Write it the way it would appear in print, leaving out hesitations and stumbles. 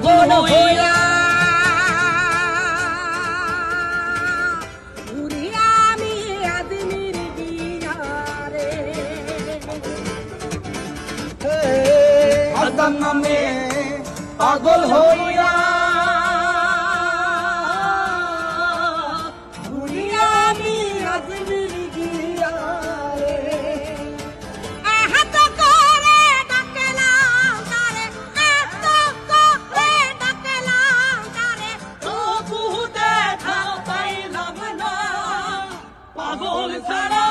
পাগল হইয়া ঘুরি আমি আদমির দিয়ারে আজান নামে পাগল হইয়া ঘুরি আমি আজমির গিয়ারে। এত করে ডাকলাম তারে, এত করে ডাকলাম তারে, তবু দেখা পাইলাম না, পাগল ছাড়া